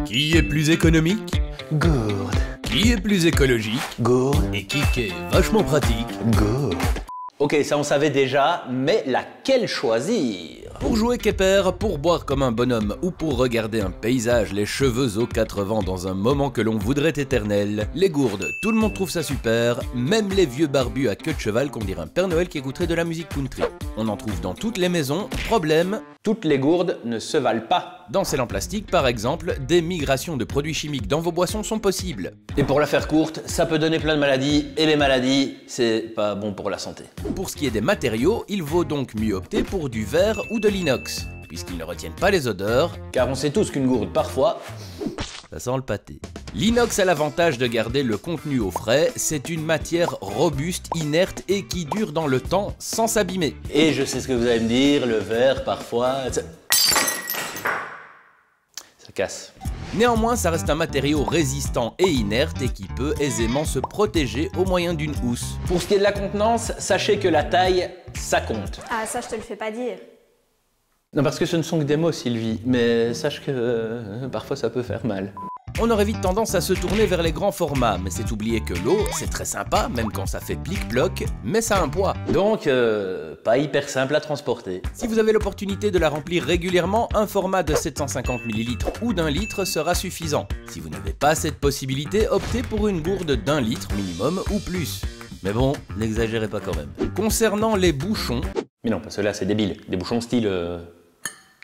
Qui est plus économique? Gourde. Qui est plus écologique? Gourde. Et qui est vachement pratique? Gourde. Ok, ça on savait déjà, mais laquelle choisir? Pour jouer Kepper, pour boire comme un bonhomme ou pour regarder un paysage les cheveux aux quatre vents dans un moment que l'on voudrait éternel, les gourdes, tout le monde trouve ça super, même les vieux barbus à queue de cheval qu'on dirait un Père Noël qui écouterait de la musique country. On en trouve dans toutes les maisons, problème, Toutes les gourdes ne se valent pas. dans celles en plastique par exemple, des migrations de produits chimiques dans vos boissons sont possibles. Et pour la faire courte, ça peut donner plein de maladies, et les maladies, c'est pas bon pour la santé. Pour ce qui est des matériaux, il vaut donc mieux opter pour du verre ou de l'inox, puisqu'ils ne retiennent pas les odeurs, Car on sait tous qu'une gourde, parfois, ça sent le pâté. L'inox a l'avantage de garder le contenu au frais, c'est une matière robuste, inerte et qui dure dans le temps sans s'abîmer. et je sais ce que vous allez me dire, le verre, parfois, ça casse. Néanmoins, ça reste un matériau résistant et inerte et qui peut aisément se protéger au moyen d'une housse. Pour ce qui est de la contenance, sachez que la taille, ça compte. Ah, ça, je te le fais pas dire. Non, parce que ce ne sont que des mots, Sylvie, mais sache que parfois ça peut faire mal. On aurait vite tendance à se tourner vers les grands formats, mais c'est oublier que l'eau, c'est très sympa, même quand ça fait plic-ploc, mais ça a un poids. Donc, pas hyper simple à transporter. Si vous avez l'opportunité de la remplir régulièrement, un format de 750 ml ou d'1 litre sera suffisant. Si vous n'avez pas cette possibilité, optez pour une gourde d'1 litre minimum ou plus. Mais bon, n'exagérez pas quand même. Concernant les bouchons, Mais non, parce que là c'est débile. Des bouchons style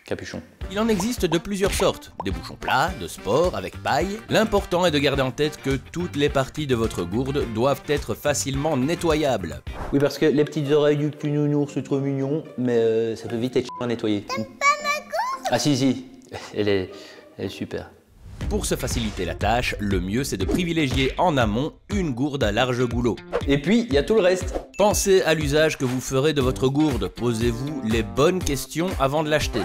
capuchon. il en existe de plusieurs sortes. Des bouchons plats, de sport, avec paille. L'important est de garder en tête que toutes les parties de votre gourde doivent être facilement nettoyables. Oui, parce que les petites oreilles du petit nounours, c'est trop mignon, mais ça peut vite être à nettoyer. T'aimes pas ma gourde? Ah si, elle est super. Pour se faciliter la tâche, le mieux c'est de privilégier en amont une gourde à large goulot. Et puis, il y a tout le reste. Pensez à l'usage que vous ferez de votre gourde, posez-vous les bonnes questions avant de l'acheter.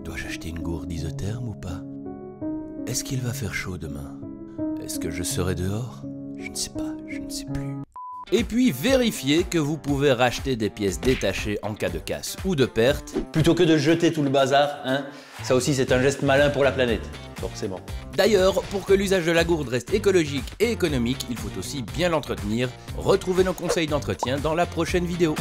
Dois-je acheter une gourde isotherme ou pas? Est-ce qu'il va faire chaud demain? Est-ce que je serai dehors? Je ne sais pas, je ne sais plus. Et puis vérifiez que vous pouvez racheter des pièces détachées en cas de casse ou de perte. Plutôt que de jeter tout le bazar, hein. Ça aussi, c'est un geste malin pour la planète, forcément. D'ailleurs, pour que l'usage de la gourde reste écologique et économique, il faut aussi bien l'entretenir. Retrouvez nos conseils d'entretien dans la prochaine vidéo.